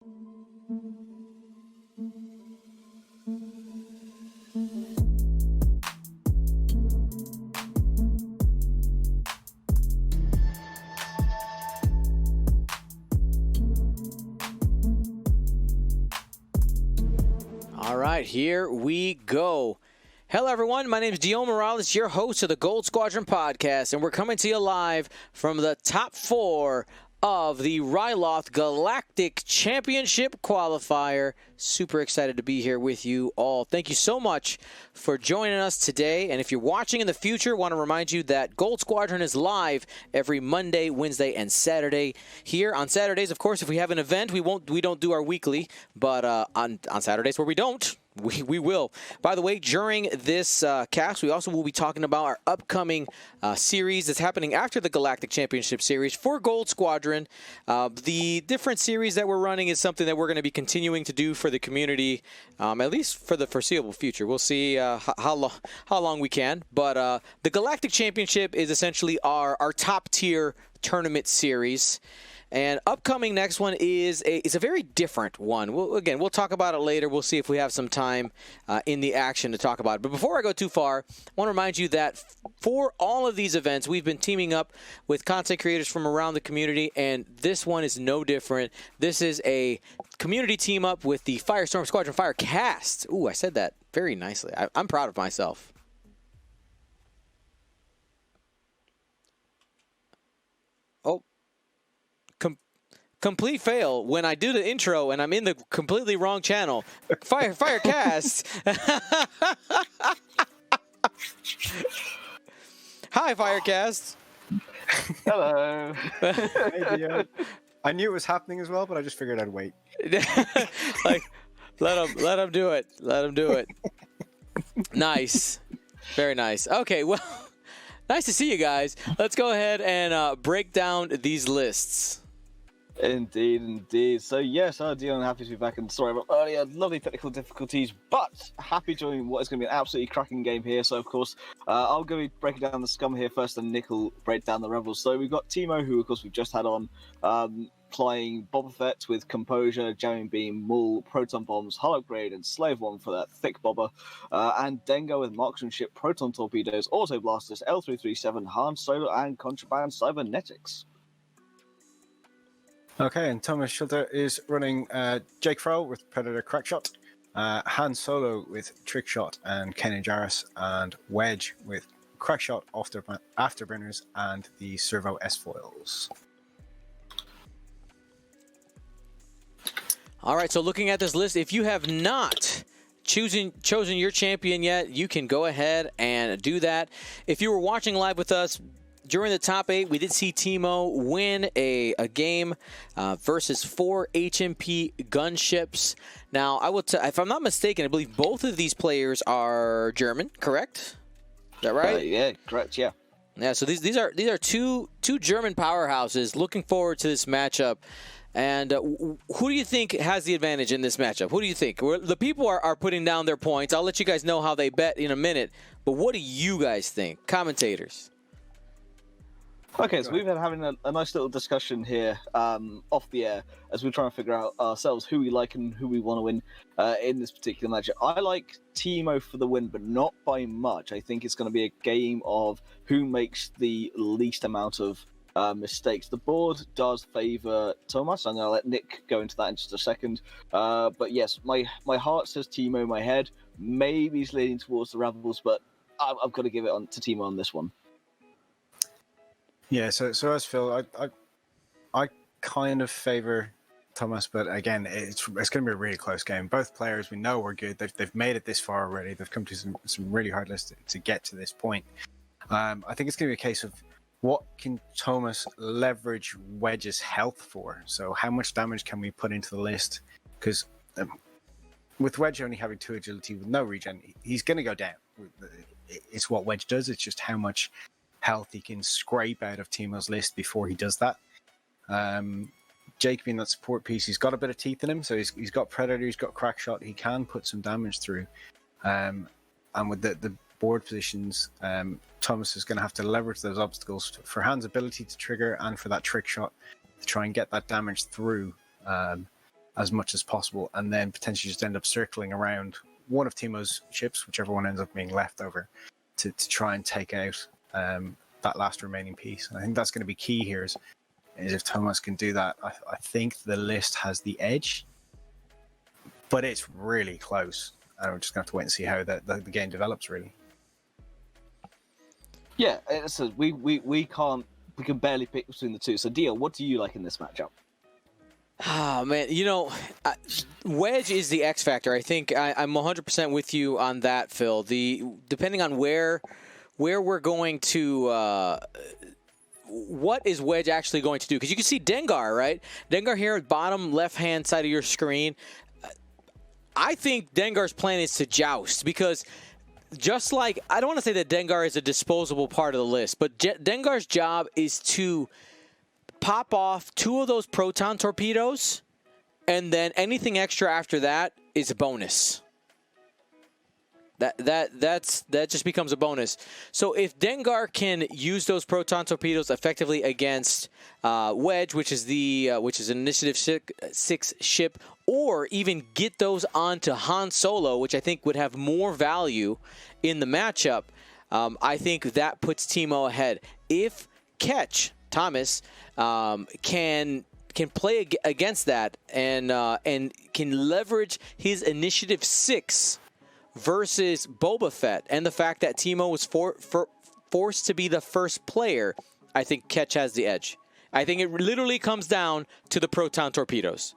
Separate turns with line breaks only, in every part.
All right, here we go. Hello, everyone. My name is Dio Morales, your host of the Gold Squadron podcast, and we're coming to you live from the top 4 of the Ryloth Galactic Championship Qualifier. Super excited to be here with you all. Thank you so much for joining us today. And if you're watching in the future, I want to remind you that Gold Squadron is live every Monday, Wednesday, and Saturday. Here on Saturdays, of course, if we have an event, we don't do our weekly, but on Saturdays where we don't, we will. By the way, during this cast, we also will be talking about our upcoming series that's happening after the Galactic Championship Series for Gold Squadron. The different series that we're running is something that we're going to be continuing to do for the community, at least for the foreseeable future. We'll see how long we can. But the Galactic Championship is essentially our top tier tournament series. And upcoming next one is a very different one. We'll talk about it later. We'll see if we have some time in the action to talk about it. But before I go too far, I want to remind you that for all of these events, we've been teaming up with content creators from around the community, and this one is no different. This is a community team up with the Firestorm Squadron Firecast. Ooh, I said that very nicely. I'm proud of myself. Oh. Complete fail when I do the intro and I'm in the completely wrong channel. Firecast. Hi, Firecast.
Hello.
Hey, Dio. I knew it was happening as well, but I just figured I'd wait.
Like, let him do it. Let him do it. Nice. Very nice. Okay, well, nice to see you guys. Let's go ahead and break down these lists.
Indeed, indeed. So yes, Dion, happy to be back. And sorry about earlier, lovely technical difficulties, but happy joining what is going to be an absolutely cracking game here. So of course, I'll go breaking down the scum here first, and Nick will break down the rebels. So we've got Timo, who of course we've just had on, playing Boba Fett with Composure, Jamming Beam, Maul, Proton Bombs, Hull Upgrade, and Slave One for that thick bobber, and Dengo with Marksmanship, Proton Torpedoes, Auto Blasters, L337, Han Solo, and Contraband Cybernetics.
Okay, and Thomas Schulte is running Jake Frow with Predator Crackshot, Han Solo with Trickshot and Kenan Jarrus, and Wedge with Crackshot, Afterburners, and the Servo S-Foils.
All right, so looking at this list, if you have not chosen your champion yet, you can go ahead and do that. If you were watching live with us, during the top 8, we did see Timo win a game versus 4 HMP gunships. Now, I will if I'm not mistaken, I believe both of these players are German, correct? Is that right?
Yeah, correct. Yeah.
Yeah. So these are two German powerhouses. Looking forward to this matchup. And who do you think has the advantage in this matchup? Who do you think? The people are putting down their points. I'll let you guys know how they bet in a minute. But what do you guys think, commentators?
Okay, so we've been having a nice little discussion here off the air as we're trying to figure out ourselves who we like and who we want to win in this particular matchup. I like Timo for the win, but not by much. I think it's going to be a game of who makes the least amount of mistakes. The board does favour Thomas. I'm going to let Nick go into that in just a second. But yes, my heart says Timo, my head maybe is leaning towards the Rebels, but I've got to give it on to Timo on this one.
Yeah, so as Phil, I kind of favour Thomas, but again, it's going to be a really close game. Both players we know are good. They've made it this far already. They've come to some really hard lists to get to this point. I think it's going to be a case of what can Thomas leverage Wedge's health for? So how much damage can we put into the list? Because with Wedge only having 2 agility with no regen, he's going to go down. It's what Wedge does. It's just how much health he can scrape out of Timo's list before he does that. Jake being that support piece, he's got a bit of teeth in him, so he's got Predator, he's got Crackshot, he can put some damage through. And with the board positions, Thomas is going to have to leverage those obstacles for Han's ability to trigger and for that trick shot to try and get that damage through. as much as possible, and then potentially just end up circling around one of Timo's ships, whichever one ends up being left over, to try and take out that last remaining piece. And I think that's going to be key here is if Thomas can do that. I think the list has the edge, but it's really close. And we're just going to have to wait and see how the game develops, really.
Yeah, so we can barely pick between the two. So, Dio, what do you like in this matchup?
Oh, man, Wedge is the X factor. I think I'm 100% with you on that, Phil. Depending on where we're going to, what is Wedge actually going to do? Because you can see Dengar, right? Dengar here at bottom left-hand side of your screen. I think Dengar's plan is to joust, because just like, I don't want to say that Dengar is a disposable part of the list, but Dengar's job is to pop off 2 of those proton torpedoes, and then anything extra after that is a bonus. That just becomes a bonus. So if Dengar can use those proton torpedoes effectively against Wedge, which is an Initiative 6 ship, or even get those onto Han Solo, which I think would have more value in the matchup, I think that puts Timo ahead. If Ketch Thomas can play against that and can leverage his Initiative 6 versus Boba Fett, and the fact that Timo was forced to be the first player, I think Ketch has the edge. I think it literally comes down to the proton torpedoes.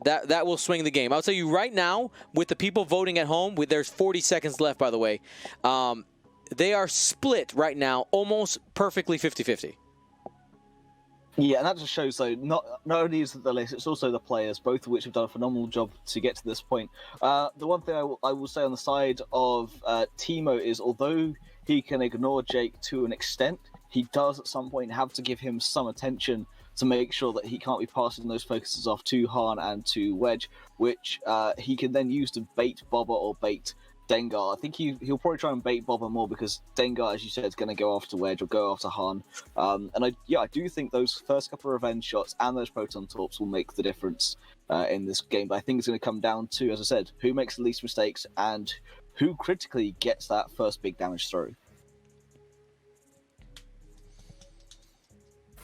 That will swing the game. I'll tell you right now, with the people voting at home, there's 40 seconds left, by the way, they are split right now almost perfectly 50-50.
Yeah, and that just shows, though, not only is it the list, it's also the players, both of which have done a phenomenal job to get to this point. The one thing I will say on the side of Timo is, although he can ignore Jake to an extent, he does at some point have to give him some attention to make sure that he can't be passing those focuses off to Han and to Wedge, which he can then use to bait Boba or bait Dengar. I think he'll probably try and bait Boba more, because Dengar, as you said, is going to go after Wedge or go after Han. And I do think those first couple of revenge shots and those proton torps will make the difference in this game. But I think it's going to come down to, as I said, who makes the least mistakes and who critically gets that first big damage through.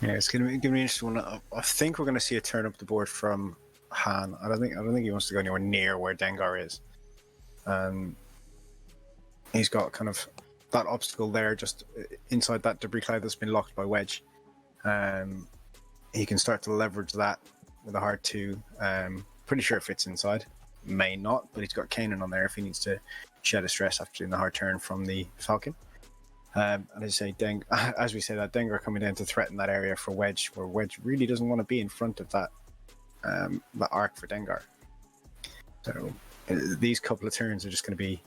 Yeah, it's going to be an interesting one. I think we're going to see a turn up the board from Han. I don't think he wants to go anywhere near where Dengar is. He's got kind of that obstacle there, just inside that debris cloud that's been locked by Wedge. He can start to leverage that with a hard 2. Pretty sure it fits inside. May not, but he's got Kanan on there if he needs to shed a stress after doing the hard turn from the Falcon. And as I say, as we say that, Dengar coming in to threaten that area for Wedge, where Wedge really doesn't want to be in front of that arc for Dengar. So these couple of turns are just going to be,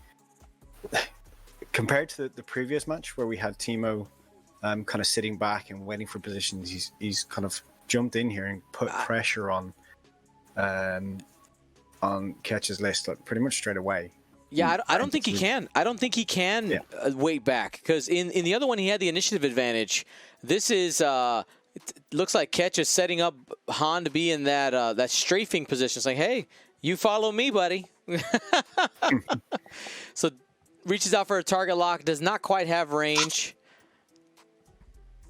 compared to the previous match where we had Timo kind of sitting back and waiting for positions, he's kind of jumped in here and put pressure on Ketch's list pretty much straight away.
Yeah, I don't think he can. I don't think he can wait back, because in the other one he had the initiative advantage. This is it looks like Ketch is setting up Han to be in that strafing position. It's like, hey, you follow me, buddy. So reaches out for a target lock, does not quite have range.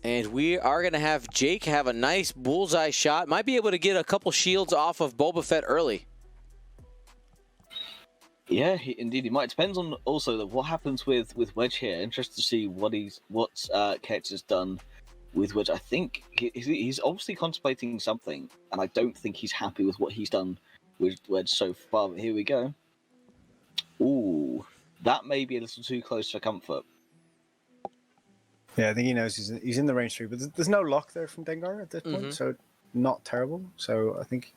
And we are going to have Jake have a nice bullseye shot. Might be able to get a couple shields off of Boba Fett early.
Yeah, indeed, it might. Depends on also what happens with Wedge here. Interested to see what Ketch has done with Wedge. I think he's obviously contemplating something, and I don't think he's happy with what he's done with Wedge so far. But here we go. Ooh, that may be a little too close for comfort.
Yeah, I think he knows he's in the range 3, but there's no lock there from Dengar at this point, so not terrible. So I think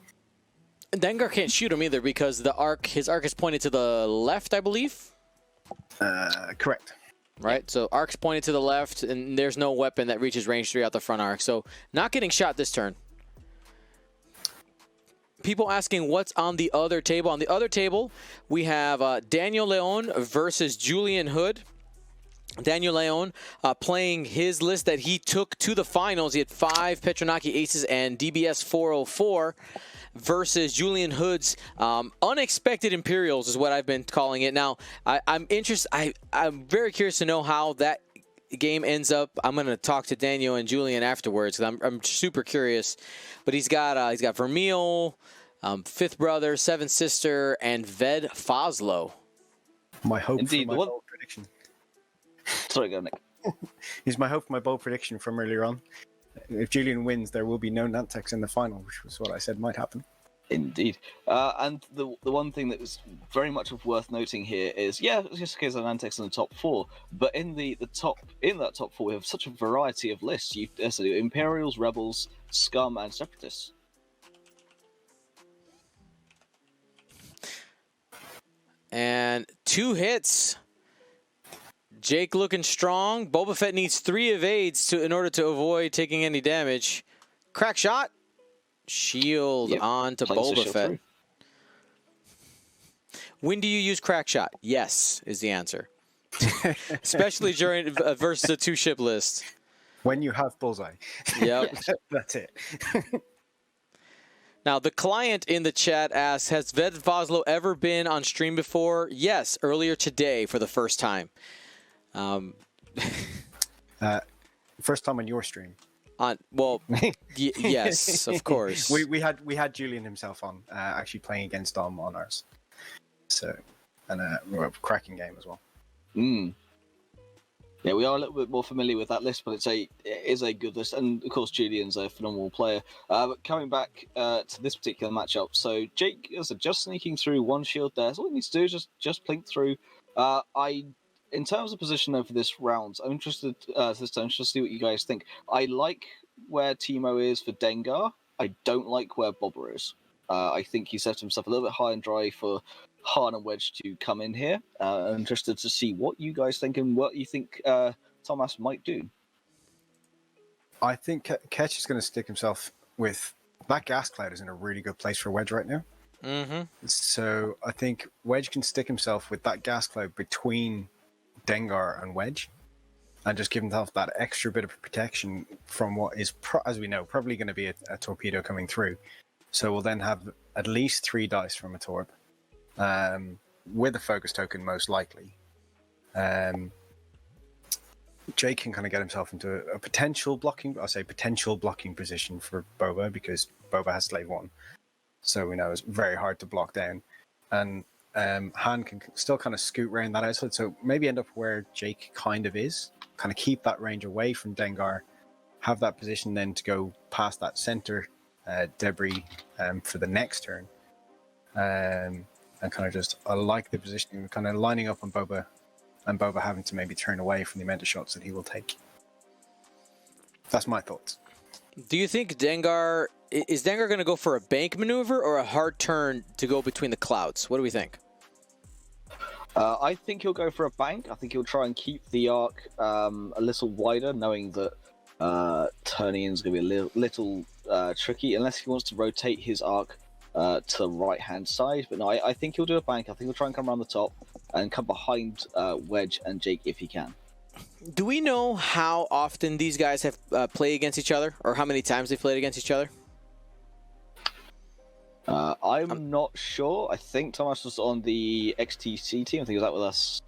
Dengar can't shoot him either, because his arc is pointed to the left, I believe.
Correct.
Right, so arc's pointed to the left, and there's no weapon that reaches range 3 out the front arc. So not getting shot this turn. People asking what's on the other table. On the other table, we have Daniel Leon versus Julian Hood. Daniel Leon playing his list that he took to the finals. He had 5 Petronaki Aces and DBS 404. versus Julian Hood's unexpected Imperials is what I've been calling it. Now, I'm very curious to know how that game ends up. I'm going to talk to Daniel and Julian afterwards because I'm super curious. But he's got Vermeil, Fifth Brother, Seventh Sister, and Ved Foslo.
My hope
Indeed,
for my bold prediction.
Sorry, go Nick.
He's my hope for my bold prediction from earlier on. If Julian wins, there will be no Nantex in the final, which was what I said might happen.
Indeed. And the one thing that was very much worth noting here is, it's just a case of Nantex in the top 4, but in that top 4 we have such a variety of lists. You Imperials, Rebels, Scum, and Separatists.
And 2 hits. Jake looking strong. Boba Fett needs 3 evades in order to avoid taking any damage. Crack shot. Shield on to Boba Fett. Through. When do you use crack shot? Yes, is the answer. Especially during versus a 2-ship list.
When you have bullseye.
Yep.
That's it.
Now, the client in the chat asks, has Ved Foslo ever been on stream before? Yes, earlier today for the first time.
First time on your stream.
Yes, of course.
We had Julian himself on, actually playing against Dom on ours. So, and a cracking game as well.
Yeah, we are a little bit more familiar with that list, but it is a good list, and of course Julian's a phenomenal player. But coming back to this particular matchup, so Jake is just sneaking through 1 shield there. So all he needs to do is just plink through. In terms of position over this round, I'm interested to see what you guys think. I like where Timo is for Dengar. I don't like where Bobber is. I think he set himself a little bit high and dry for Han and Wedge to come in here. I'm interested to see what you guys think and what you think Thomas might do.
I think Ketch is going to stick himself with... That gas cloud is in a really good place for Wedge right now.
Mm-hmm.
So I think Wedge can stick himself with that gas cloud between Dengar and Wedge and just give himself that extra bit of protection from what is, as we know, probably going to be a torpedo coming through. So we'll then have at least 3 dice from a torp, with a focus token most likely. Jake can kind of get himself into a potential blocking position for Boba, because Boba has Slave 1. So we know it's very hard to block down. And Han can still kind of scoot around that outside, so maybe end up where Jake kind of is, kind of keep that range away from Dengar, have that position then to go past that center debris for the next turn. And kind of just, I like the position, kind of lining up on Boba, and Boba having to maybe turn away from the amount of shots that he will take. That's my thoughts.
Do you think Dengar going to go for a bank maneuver or a hard turn to go between the clouds? What do we think?
I think he'll go for a bank. I think he'll try and keep the arc a little wider, knowing that turning in is going to be a little tricky, unless he wants to rotate his arc to the right-hand side. But no, I think he'll do a bank. I think he'll try and come around the top and come behind Wedge and Jake if he can.
Do we know how often these guys have played against each other, or how many times they've played against each other?
I'm not sure. I think Thomas was on the XTC team. I think he was out with us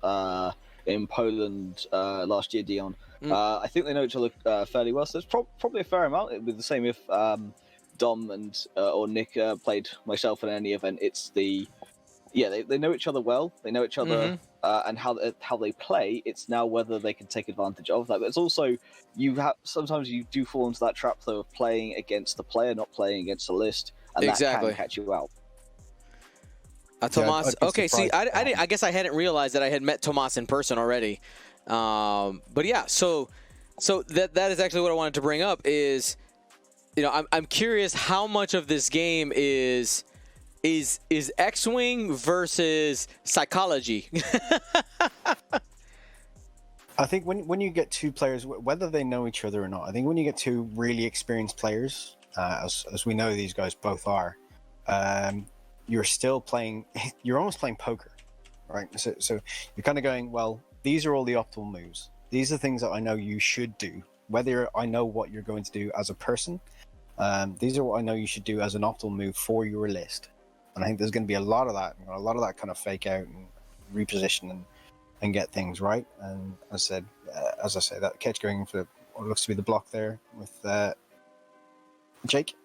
in Poland last year, Dion. I think they know each other fairly well, so it's probably a fair amount. It would be the same if Dom and or Nick played myself in any event. It's they know each other well. They know each other and how they play. It's now whether they can take advantage of that. But it's also sometimes you do fall into that trap though of playing against the player, not playing against the list. And that can catch you out.
Tomas. Okay, see, I guess I hadn't realized that I had met Tomas in person already. But yeah, so that is actually what I wanted to bring up is, I'm curious how much of this game is X-Wing versus psychology.
I think when you get 2 players, whether they know each other or not, I think when you get 2 really experienced players, as we know these guys both are, you're still playing, you're almost playing poker, right? So you're kind of going, well, these are all the optimal moves. These are things that I know you should do, whether I know what you're going to do as a person These are what I know you should do as an optimal move for your list. And I think there's going to be a lot of that kind of fake out and reposition and get things right. And as I say, that catch going for what looks to be the block there with Jake.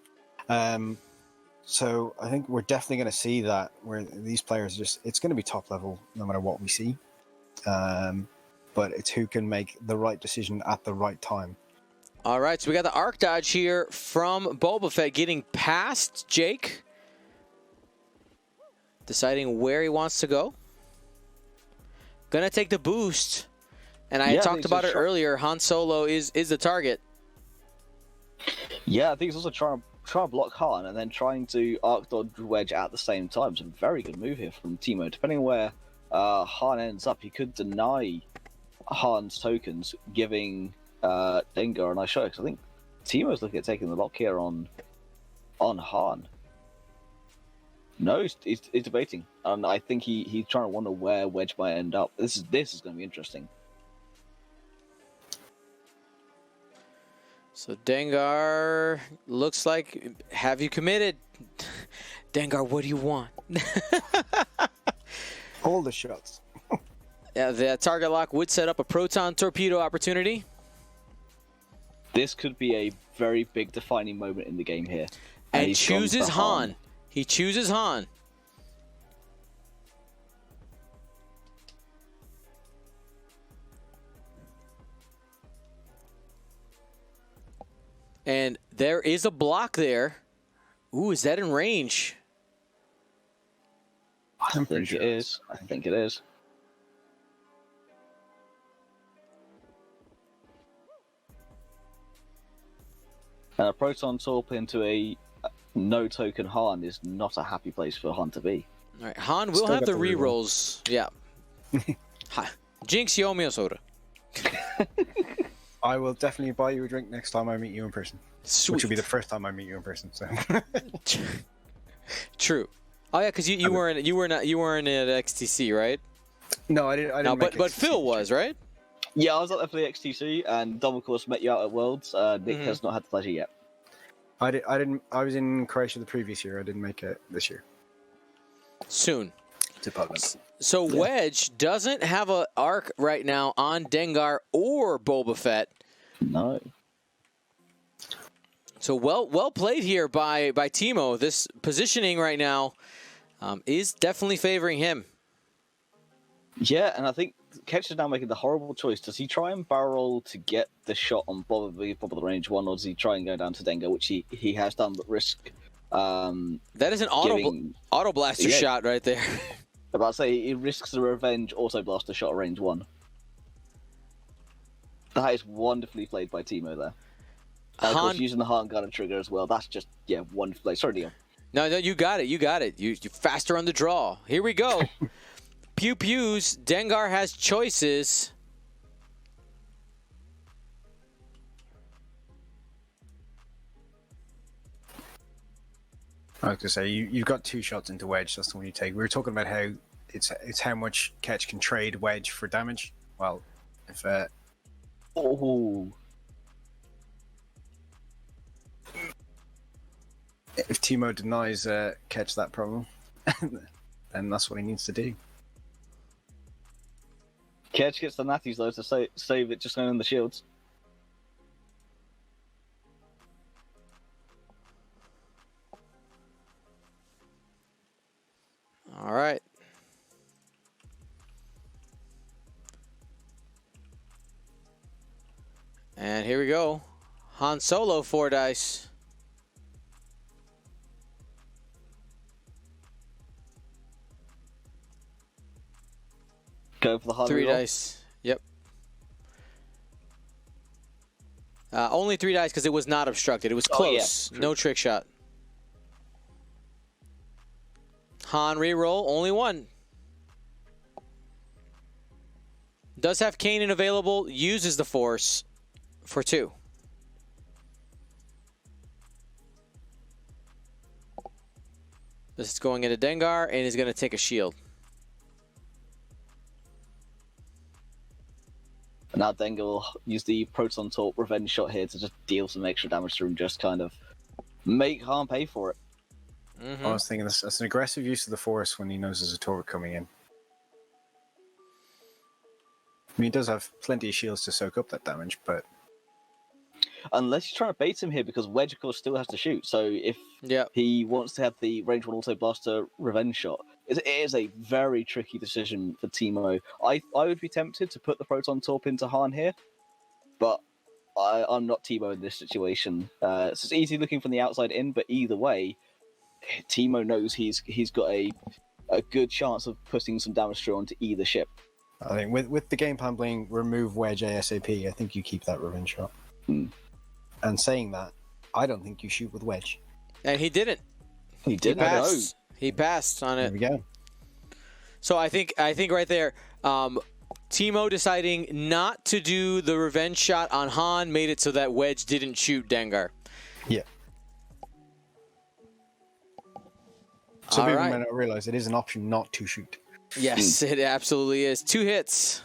So I think we're definitely going to see that where these players it's going to be top level no matter what we see. But it's who can make the right decision at the right time.
All right, so we got the arc dodge here from Boba Fett getting past Jake. Deciding where he wants to go. Gonna take the boost. And I talked about it earlier. Han Solo is the target.
Yeah, I think he's also trying to block Han and then trying to arc dodge Wedge at the same time. It's a very good move here from Timo. Depending on where Han ends up, he could deny Han's tokens, giving Dengar a nice shot. Because I think Timo's looking at taking the lock here on Han. No, he's debating, and I think he's trying to wonder where Wedge might end up. This is going to be interesting.
So Dengar looks like, have you committed? Dengar, what do you want?
All the shots.
Yeah, the target lock would set up a proton torpedo opportunity.
This could be a very big defining moment in the game here.
And he chooses Han. He chooses Han. And there is a block there. Ooh, is that in range?
I think it is. I think it is. And a proton torp into a no token Han is not a happy place for Han to be.
All right, Han will have the rerolls. Yeah. Jinx, you owe me a soda.
I will definitely buy you a drink next time I meet you in person.
Sweet.
Which will be the first time I meet you in person. So.
True. Oh yeah, because you weren't at XTC, right?
No, I didn't.
No, but Phil was, right?
Yeah, I was up there for the XTC, and Dom, of course, met you out at Worlds. Nick has not had the pleasure yet.
I didn't. I was in Croatia the previous year. I didn't make it this year.
Soon.
Department.
So Wedge doesn't have an arc right now on Dengar or Boba Fett.
No.
So well played here by Timo. This positioning right now is definitely favoring him.
Yeah, and I think Ketch is now making the horrible choice. Does he try and barrel to get the shot on Boba the range one, or does he try and go down to Dengar, which he has done, but risk?
That is an auto blaster shot right there.
I'm about to say he risks the revenge auto blaster shot at range one. That is wonderfully played by Timo there. And of course, using the Han gunner trigger as well. That's just wonderful play. Sorry, Neil.
No, you got it. You got it. You faster on the draw. Here we go. Pew pews. Dengar has choices.
I was gonna say you've got two shots into Wedge. That's the one you take. We were talking about how it's how much Ketch can trade Wedge for damage. Well, if Timo denies Ketch that problem, then that's what he needs to do.
Ketch gets the natties though to save it just on the shields.
All right. And here we go. Han Solo 4 dice.
Go for the hard
3
reroll.
dice. Yep. Only 3 dice because it was not obstructed. It was close.
Yeah,
no trick shot. Han reroll, only 1. Does have Kanan available, uses the Force for 2. This is going into Dengar and is going to take a shield.
And now Dengar will use the Proton Torp revenge shot here to just deal some extra damage to him, just kind of Make Han pay for it.
Mm-hmm.
I was thinking that's an aggressive use of the Force when he knows there's a turret coming in. I mean, he does have plenty of shields to soak up that damage, but
Unless you're trying to bait him here, because Wedge, of course, still has to shoot. So if
Yep.
he wants to have the range 1 auto blaster revenge shot, it is a very tricky decision for Timo. I would be tempted to put the Proton Torp into Han here, but I'm not Timo in this situation. So it's easy looking from the outside in, but either way, Timo knows he's got a good chance of putting some damage through onto either ship.
I think with the game plan being remove Wedge ASAP, I think you keep that revenge shot. And saying that, I don't think you shoot with Wedge.
And he didn't.
He didn't.
He passed on
There
it.
we go.
So I think right there, Timo deciding not to do the revenge shot on Han made it so that Wedge didn't shoot Dengar.
Yeah. So
All
people
right.
may not realize it is an option not to shoot.
Yes, it absolutely is. 2 hits.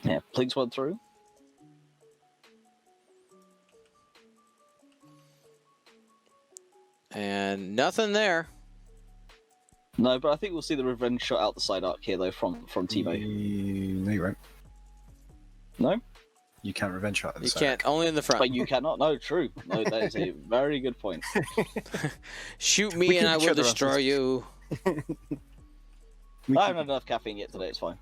Yeah, Plink's one through.
And nothing there.
No, but I think we'll see the revenge shot out the side arc here, though, from Timo.
No, you won't.
No?
You can't revenge shot.
You can't. Only in the front.
But you cannot. No, true. No, that is a very good point.
Shoot
We
me and
keep
I
each
will
other
destroy
honest.
you.
I haven't had enough caffeine yet today, it's fine.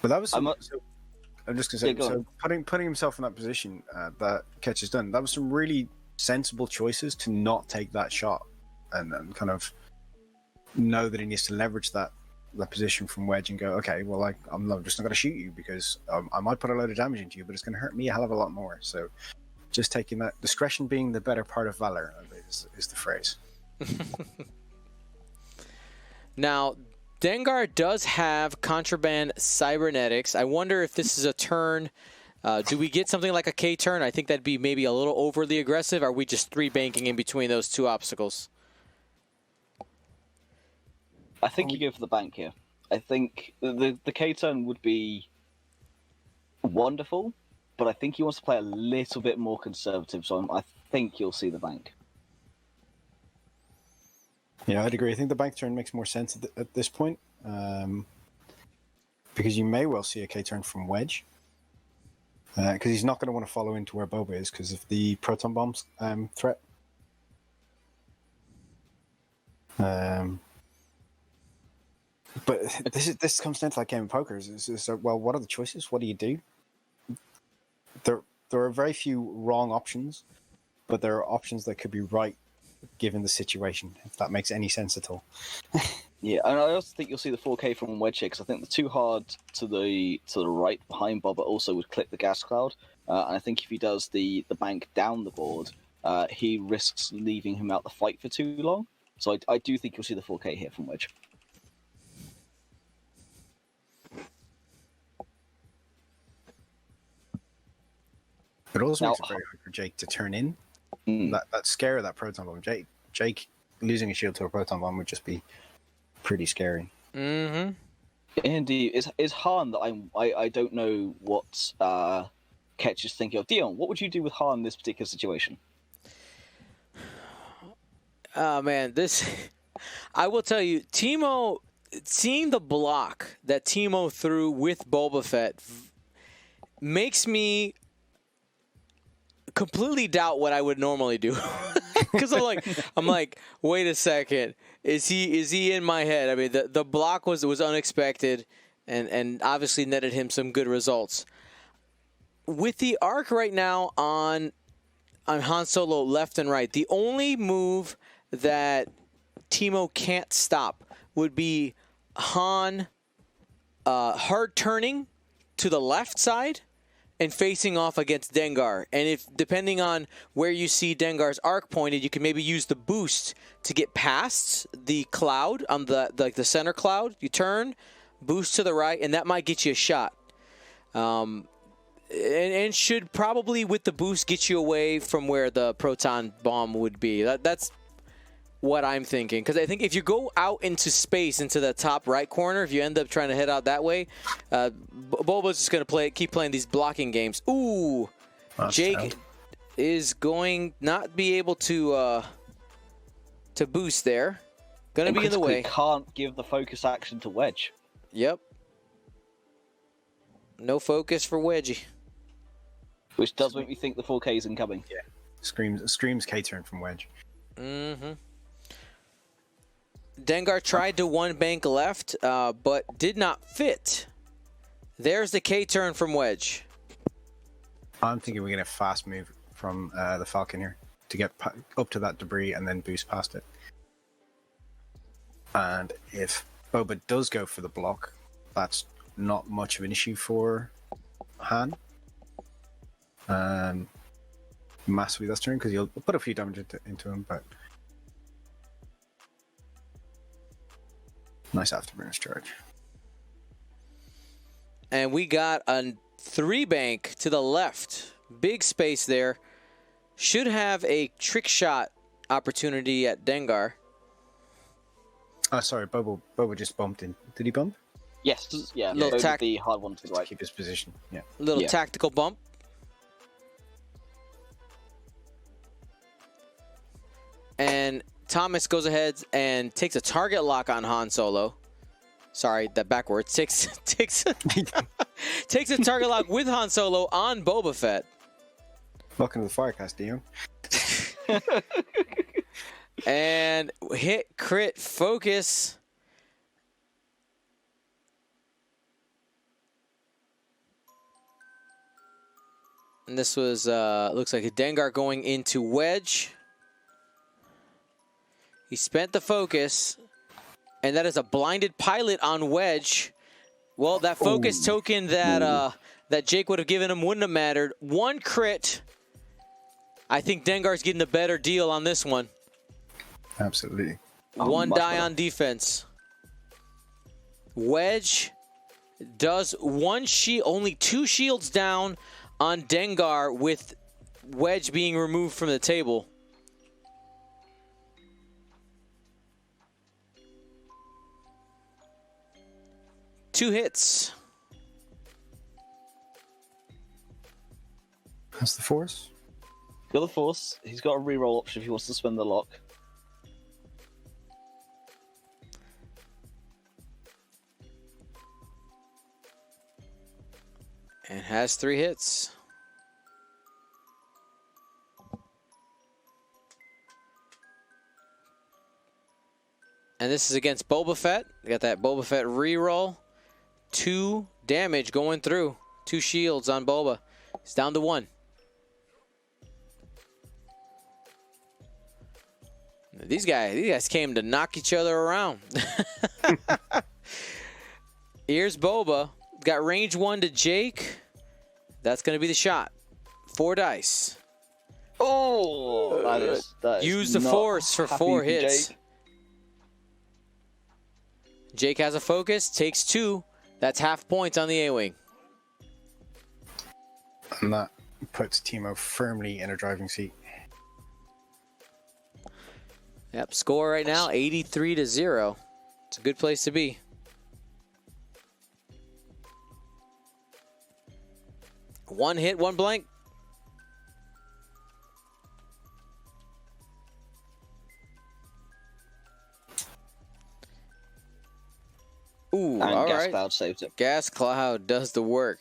But that was.
I'm
just gonna say.
Yeah, go
So putting himself in that position that Ketch has done, that was some really sensible choices to not take that shot, and kind of know that he needs to leverage that position from Wedge and go, okay, well, I'm just not going to shoot you because I might put a load of damage into you, but it's going to hurt me a hell of a lot more. So, just taking that discretion being the better part of valor is the phrase.
Now, Dengar does have contraband cybernetics. I wonder if this is a turn. Do we get something like a K turn? I think that'd be maybe a little overly aggressive. Are we just 3-banking in between those 2 obstacles?
I think you go for the bank here. I think the K turn would be wonderful, but I think he wants to play a little bit more conservative, so I think you'll see the bank.
Yeah, I'd agree. I think the bank turn makes more sense at this point, because you may well see a K turn from Wedge, because he's not going to want to follow into where Boba is because of the proton bombs threat. But this comes down to that game of poker. Well, what are the choices? What do you do? There are very few wrong options, but there are options that could be right given the situation, if that makes any sense at all.
Yeah, and I also think you'll see the 4K from Wedge here, because I think the too hard to the right behind Boba also would clip the gas cloud, and I think if he does the bank down the board, he risks leaving him out the fight for too long. So I do think you'll see the 4K here from Wedge.
It also
Now-
makes it very hard for Jake to turn in. That scare of that proton bomb. Jake losing a shield to a proton bomb would just be pretty scary.
Mm-hmm.
Indeed, is Han that I don't know what Ketch is thinking of. Dion, what would you do with Han in this particular situation?
Oh, man, I will tell you, Timo, seeing the block that Timo threw with Boba Fett makes me completely doubt what I would normally do. Because I'm like, wait a second, is he in my head? I mean, the block was unexpected, and obviously netted him some good results. With the arc right now on Han Solo left and right, the only move that Timo can't stop would be Han hard turning to the left side and facing off against Dengar. And if depending on where you see Dengar's arc pointed, you can maybe use the boost to get past the cloud on the center cloud. You turn, boost to the right, and that might get you a shot. and should probably with the boost get you away from where the proton bomb would be. That's what I'm thinking, because I think if you go out into space into the top right corner, if you end up trying to head out that way, Boba's just going to keep playing these blocking games. Ooh, Jake is going not be able to boost there. Going to be in the way.
Can't give the focus action to Wedge.
Yep. No focus for Wedgie.
Which does make me think the 4K is incoming.
Yeah. Screams K-turn from Wedge.
Mm-hmm. Dengar tried to one bank left, but did not fit. There's the K-turn from Wedge.
I'm thinking we're going to fast move from the Falcon here to get up to that debris and then boost past it. And if Boba does go for the block, that's not much of an issue for Han. Massively this turn, because you'll put a few damage into him, but nice afterburners charge.
And we got a 3-bank to the left. Big space there. Should have a trick shot opportunity at Dengar.
Oh, sorry, Boba just bumped in. Did he bump?
Yes, yeah.
Little
the hard one to the right.
Keep his position, yeah.
Little tactical bump. And Thomas goes ahead and takes a target lock on Han Solo. Sorry, that backwards. Takes a target lock with Han Solo on Boba Fett.
Welcome to the Firecast, Dio.
And hit, crit, focus. And this was, looks like a Dengar going into Wedge. He spent the focus, and that is a blinded pilot on Wedge. Well, that focus token that that Jake would have given him wouldn't have mattered. 1 crit. I think Dengar's getting the better deal on this one.
Absolutely.
1 die on defense. Wedge does 1 shield, only 2 shields down on Dengar, with Wedge being removed from the table. Two hits.
That's the Force.
Got the Force. He's got a reroll option if he wants to spend the lock.
And has 3 hits. And this is against Boba Fett. We got that Boba Fett reroll. 2 damage going through. 2 shields on Boba. It's down to 1. These guys came to knock each other around. Here's Boba. Got range 1 to Jake. That's going to be the shot. 4 dice.
Oh, that is
Use the
not
Force for
happy
4
for
hits.
Jake.
Jake has a focus, takes 2. That's half points on the A-Wing.
And that puts Timo firmly in a driving seat.
Yep, score right now, 83-0. It's a good place to be. One hit, 1 blank. Ooh,
And
all
Gas
right.
Cloud saved it.
Gas Cloud does the work.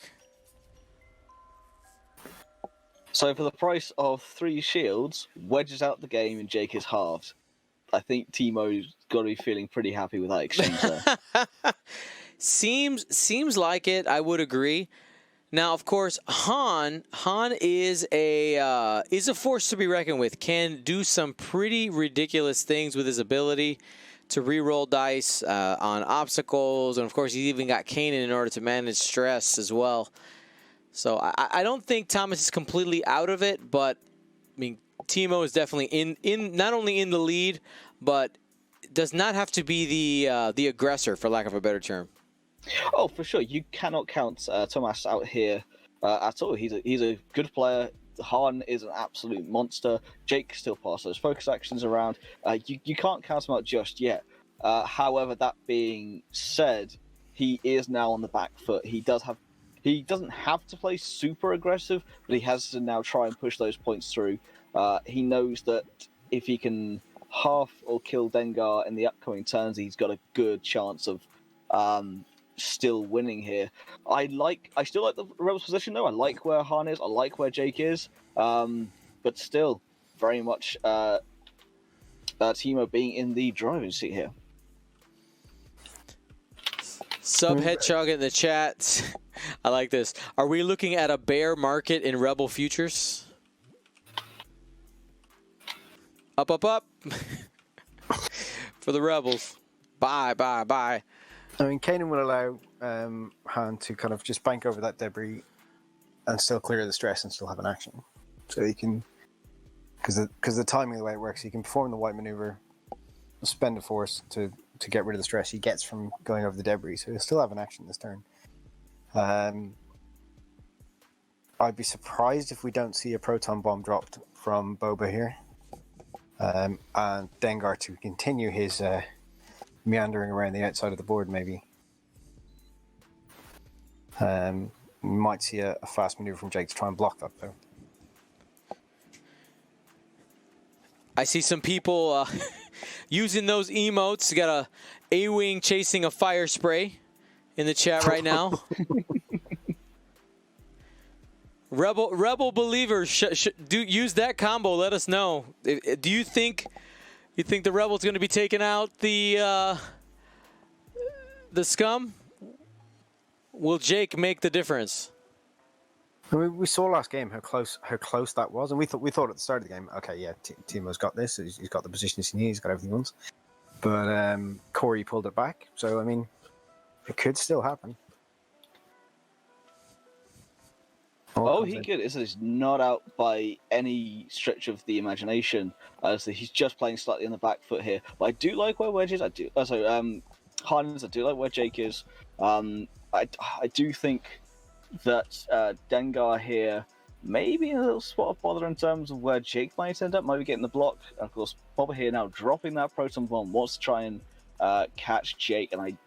So for the price of 3 shields, Wedge is out the game and Jake is halved. I think Timo's got to be feeling pretty happy with that exchange there.
Seems like it. I would agree. Now, of course, Han is a force to be reckoned with. Can do some pretty ridiculous things with his ability to re-roll dice on obstacles, and of course, he's even got Kanan in order to manage stress as well. So I don't think Thomas is completely out of it, but I mean, Timo is definitely in not only in the lead, but does not have to be the aggressor, for lack of a better term.
Oh, for sure. You cannot count Thomas out here at all. He's a good player. Han is an absolute monster. Jake still passes those focus actions around. You can't count him out just yet. However, that being said, he is now on the back foot. He doesn't have to play super aggressive, but he has to now try and push those points through. He knows that if he can half or kill Dengar in the upcoming turns, he's got a good chance of still winning here. I still like the Rebels' position though. I like where Han is. I like where Jake is. But still, very much Timo being in the driver's seat here.
Sub Hedgehog in the chat. I like this. Are we looking at a bear market in Rebel futures? Up, up, up. For the Rebels. Bye, bye, bye.
I mean, Kanan will allow Han to kind of just bank over that debris and still clear the stress and still have an action. So he can, because the timing of the way it works, he can perform the white maneuver, spend a force to get rid of the stress he gets from going over the debris. So he'll still have an action this turn. I'd be surprised if we don't see a proton bomb dropped from Boba here. And Dengar to continue his meandering around the outside of the board, maybe. We might see a fast maneuver from Jake to try and block that, though.
I see some people using those emotes. You got a A-Wing chasing a fire spray in the chat right now. Rebel believers, do use that combo. Let us know. Do you think the Rebel's going to be taking out the scum? Will Jake make the difference?
I mean, we saw last game how close that was, and we thought at the start of the game, okay, yeah, Timo's got this. He's got the positions he needs. He's got everything he wants. But Corey pulled it back. So I mean, it could still happen.
He could. This is not out by any stretch of the imagination. So he's just playing slightly on the back foot here. But I do like where Wedge is. Han is. I do like where Jake is. I do think that Dengar here may be in a little spot of bother in terms of where Jake might end up, maybe getting the block. Of course, Boba here now dropping that proton bomb, wants to try and catch Jake, and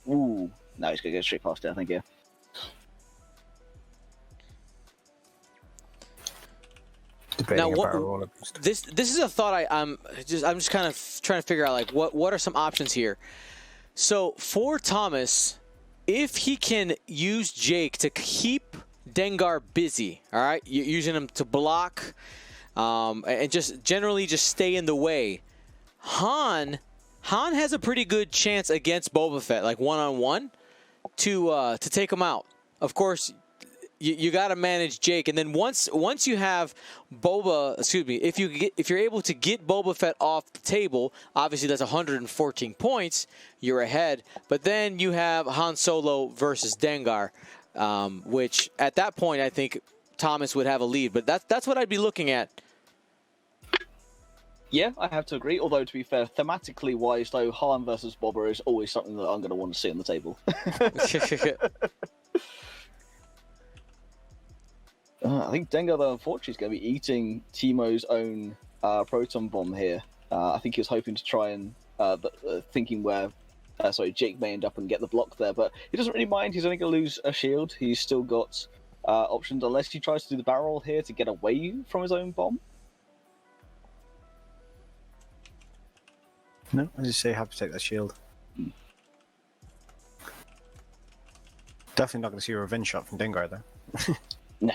no, he's going to go straight past it, I think, yeah.
Now, this is a thought I'm just kind of trying to figure out, like, what are some options here. So for Thomas, if he can use Jake to keep Dengar busy, all right, using him to block, and just generally just stay in the way, Han has a pretty good chance against Boba Fett, like one-on-one, to take him out. Of course, you got to manage Jake, and then once you have Boba, if you're able to get Boba Fett off the table, obviously that's 114 points, you're ahead. But then you have Han Solo versus Dengar, which at that point I think Thomas would have a lead. But that's what I'd be looking at.
Yeah, I have to agree. Although to be fair, thematically wise, though, Han versus Boba is always something that I'm going to want to see on the table. I think Dengar, though, unfortunately, is going to be eating Timo's own proton bomb here. I think he was hoping to try and thinking where Jake may end up and get the block there, but he doesn't really mind. He's only going to lose a shield. He's still got options, unless he tries to do the barrel roll here to get away from his own bomb.
No, I just say have to take that shield. Definitely not going to see a revenge shot from Dengar, though.
No.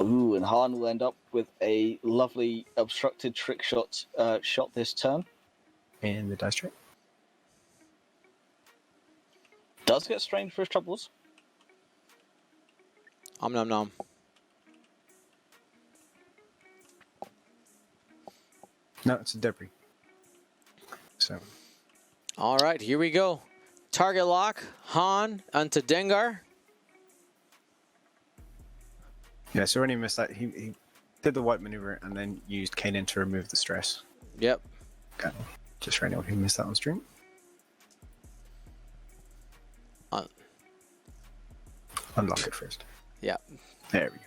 Ooh, and Han will end up with a lovely obstructed trick shot this turn.
In the dice tray.
Does get strained for his troubles.
Nom nom nom.
No, it's a debris. So.
All right, here we go. Target lock, Han onto Dengar.
Yeah, so when he missed that, he did the white maneuver and then used Kanan to remove the stress.
Yep.
Okay. Just for anyone who missed that on stream. Unlock it first.
Yeah.
There we go.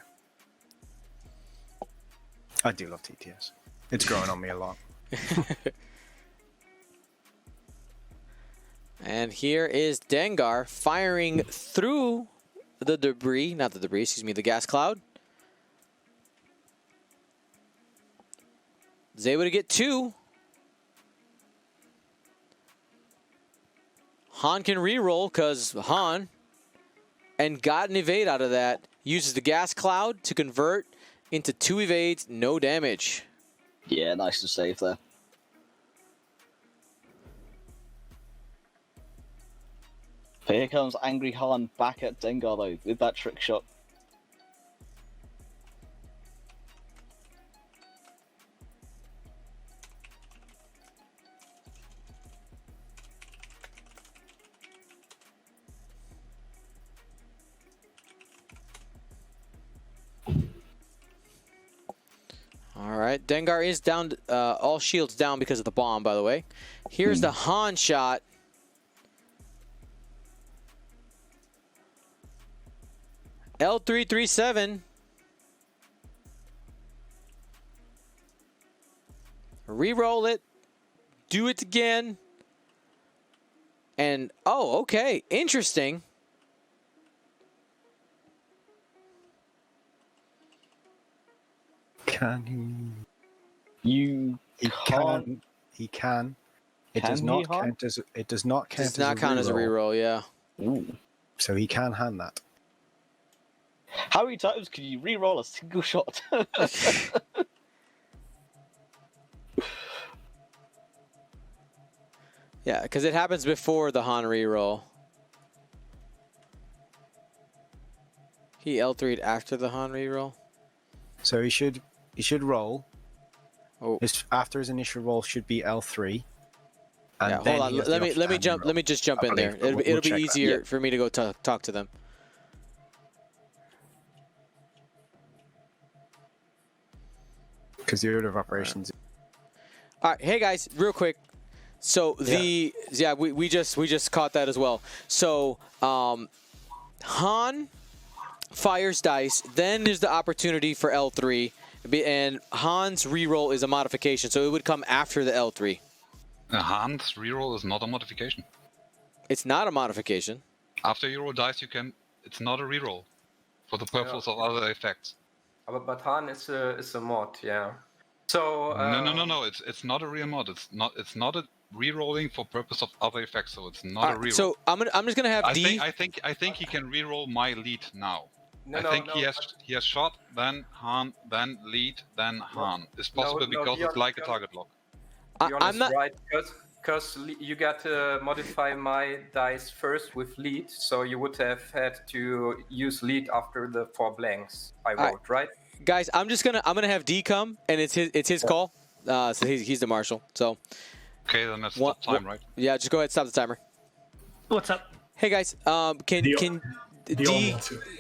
I do love TTS. It's growing on me a lot.
And here is Dengar firing through the debris, not the debris, excuse me, the gas cloud. Is able to get 2. Han can reroll because Han, and got an evade out of that, uses the gas cloud to convert into 2 evades, no damage.
Yeah, nice to save there. But here comes Angry Han back at Dengar though, with that trick shot.
All right, Dengar is down, all shields down because of the bomb, by the way. Here's the Han shot. L337. Reroll it. Do it again. And, oh, okay, interesting.
Can
he?
He can. He can. It does not count as. It does not count.
Does not count as a reroll. Yeah.
Ooh.
So he can hand that.
How many times can you re-roll a single shot?
Yeah, because it happens before the Han reroll. He L3'd after the Han reroll.
So he should roll.
Oh.
After his initial roll should be L3. And
Yeah,
then
hold on. Let me just jump in there. It'll be easier for me to go talk to them.
Because the order of operations.
All right, hey guys, real quick. So we just caught that as well. So Han fires dice, then there's the opportunity for L3, and Han's reroll is a modification, so it would come after the L3.
Han's reroll is not a modification.
It's not a modification.
After you roll dice, you can. It's not a reroll, for the purpose of other effects.
But Han is a mod, yeah. So
No. It's not a real mod. It's not a rerolling for purpose of other effects. So it's not a reroll.
So I'm just gonna have D.
I think he can reroll my lead now. He has shot, then Han, then lead, then Han. It's possible because it's like a target lock.
I'm not right because you got to modify my dice first with lead, so you would have had to use lead after the 4 blanks I wrote, right?
Guys, I'm gonna have D come, and it's his call. So he's the marshal. So.
Okay, then let's stop time, right?
Yeah, just go ahead, stop the timer.
What's up?
Hey guys, can D?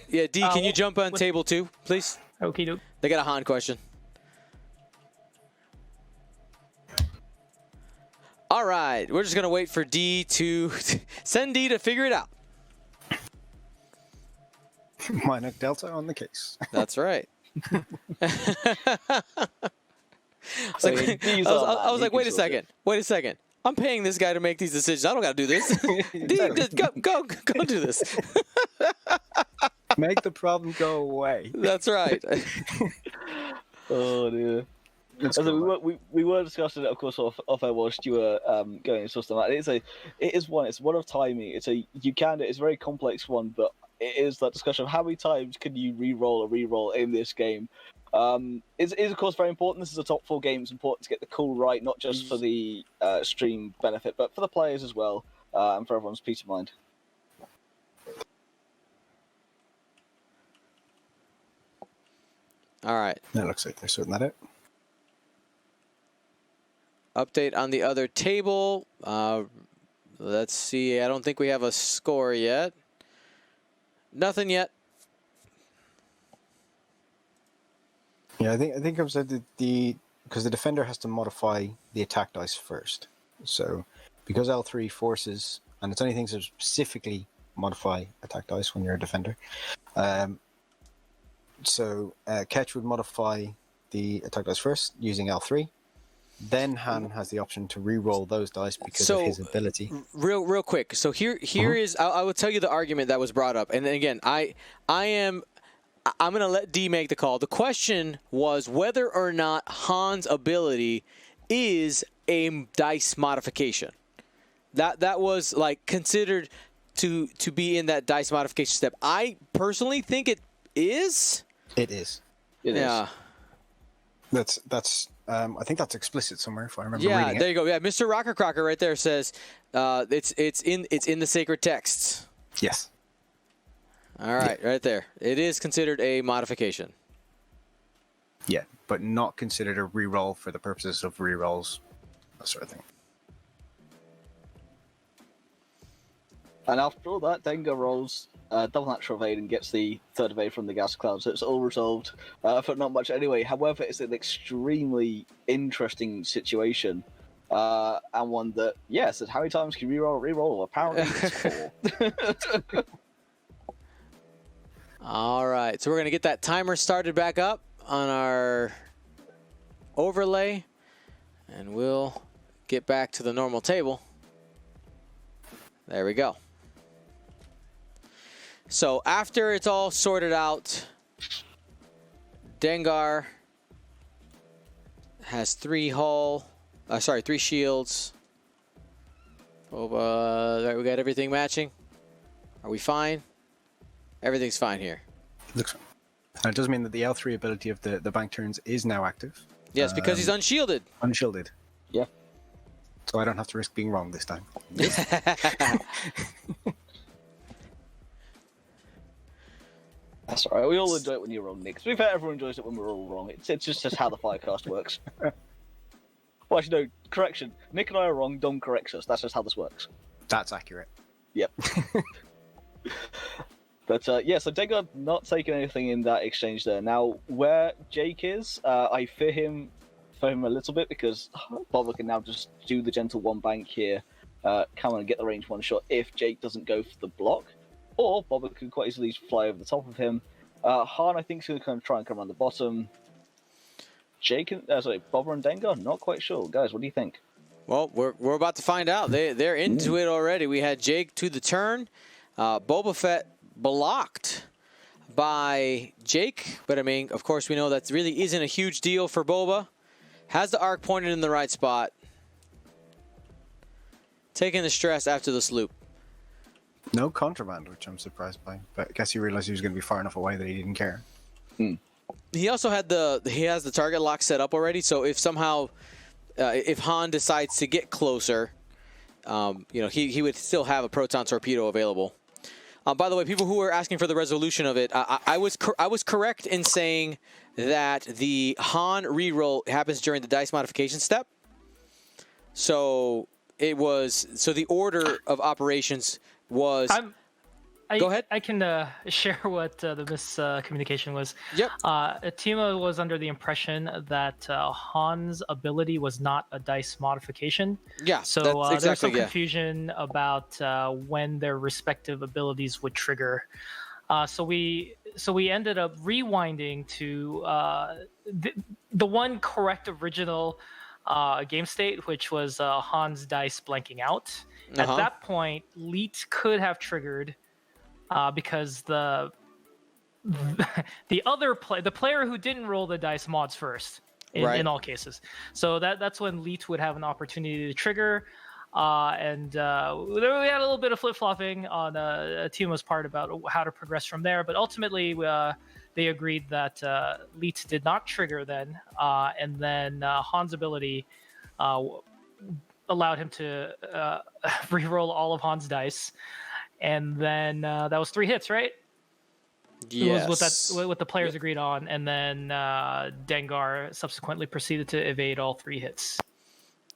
Yeah, D, can you jump on table 2, please?
Okay, dude.
They got a Han question. All right, we're just gonna wait for D to send D to figure it out.
Minor Delta on the case.
That's right. I was like, wait a second. I'm paying this guy to make these decisions. I don't gotta do this. D, just go do this.
Make the problem go away.
That's right.
Oh dear. So we were discussing it, of course, off air whilst you were going into stuff like that. It's one of timing. It's a very complex one, but it is that discussion of how many times can you re-roll a reroll in this game. Is of course very important. This is a top 4 game. It's important to get the call right, not just for the stream benefit, but for the players as well, and for everyone's peace of mind.
All right.
That looks like they're sorting that out.
Update on the other table. Let's see. I don't think we have a score yet. Nothing yet.
Yeah, I think I've said that because the defender has to modify the attack dice first. So because L3 forces, and it's only things that are specifically modify attack dice when you're a defender. So Ketch would modify the attack dice first using L3. Then Han has the option to re-roll those dice because of his ability.
Real quick. So here is I will tell you the argument that was brought up, and then again, I'm going to let D make the call. The question was whether or not Han's ability is a dice modification. That was like considered to be in that dice modification step. I personally think it is.
It is.
It is.
That's I think that's explicit somewhere if I remember reading it.
Yeah, there you go. Yeah, Mr. Rocker Crocker right there says it's in the sacred texts.
Yes.
All right, right there. It is considered a modification.
Yeah, but not considered a reroll for the purposes of rerolls, that sort of thing.
And after all that, Dengar rolls double natural evade and gets the third evade from the gas cloud, so it's all resolved for not much anyway. However, it's an extremely interesting situation, and one that, yes, how many times can you reroll? Apparently it's 4.
All right, so we're going to get that timer started back up on our overlay, and we'll get back to the normal table. There we go. So after it's all sorted out, Dengar has 3 shields. Right, we got everything matching. Are we fine? Everything's fine here.
Looks fine. And it does mean that the L3 ability of the bank turns is now active.
Yes, because he's unshielded.
Unshielded.
Yeah.
So I don't have to risk being wrong this time.
That's all right. We all enjoy it when you're wrong, Nick. To be fair, everyone enjoys it when we're all wrong. It's just how the Firecast works. Well, actually, no, correction. Nick and I are wrong. Dom corrects us. That's just how this works.
That's accurate.
Yep. But yeah, so Dengar not taking anything in that exchange there. Now, where Jake is, I fear him a little bit because Bobber can now just do the gentle one bank here, come on and get the range one shot if Jake doesn't go for the block. Or Bobber could quite easily fly over the top of him. Han, I think, is going to kind of try and come around the bottom. Bobber and Dengar, not quite sure. Guys, what do you think?
Well, we're about to find out. They're into it already. We had Jake to the turn. Boba Fett blocked by Jake, but I mean, of course, we know that really isn't a huge deal for Boba. Has the arc pointed in the right spot. Taking the stress after the sloop.
No contraband, which I'm surprised by. But I guess he realized he was going to be far enough away that he didn't care.
He also had he has the target lock set up already. So if somehow, if Han decides to get closer, he would still have a proton torpedo available. By the way, people who were asking for the resolution of it, I was correct in saying that the Han reroll happens during the dice modification step. So the order of operations was. Go ahead.
I can share what the miscommunication was.
Yep.
Timo was under the impression that Han's ability was not a dice modification.
Yeah.
So
that's
there's some
exactly,
confusion about when their respective abilities would trigger. So we ended up rewinding to the one correct original game state, which was Han's dice blanking out. At that point, Leet could have triggered. Because the player who didn't roll the dice mods first in all cases. So that's when Leet would have an opportunity to trigger. And we had a little bit of flip-flopping on Timo's part about how to progress from there. But ultimately, they agreed that Leet did not trigger then. And then Han's ability allowed him to re-roll all of Han's dice. And then that was 3 hits, right?
Yes.
Was what the players agreed on. And then Dengar subsequently proceeded to evade all 3 hits.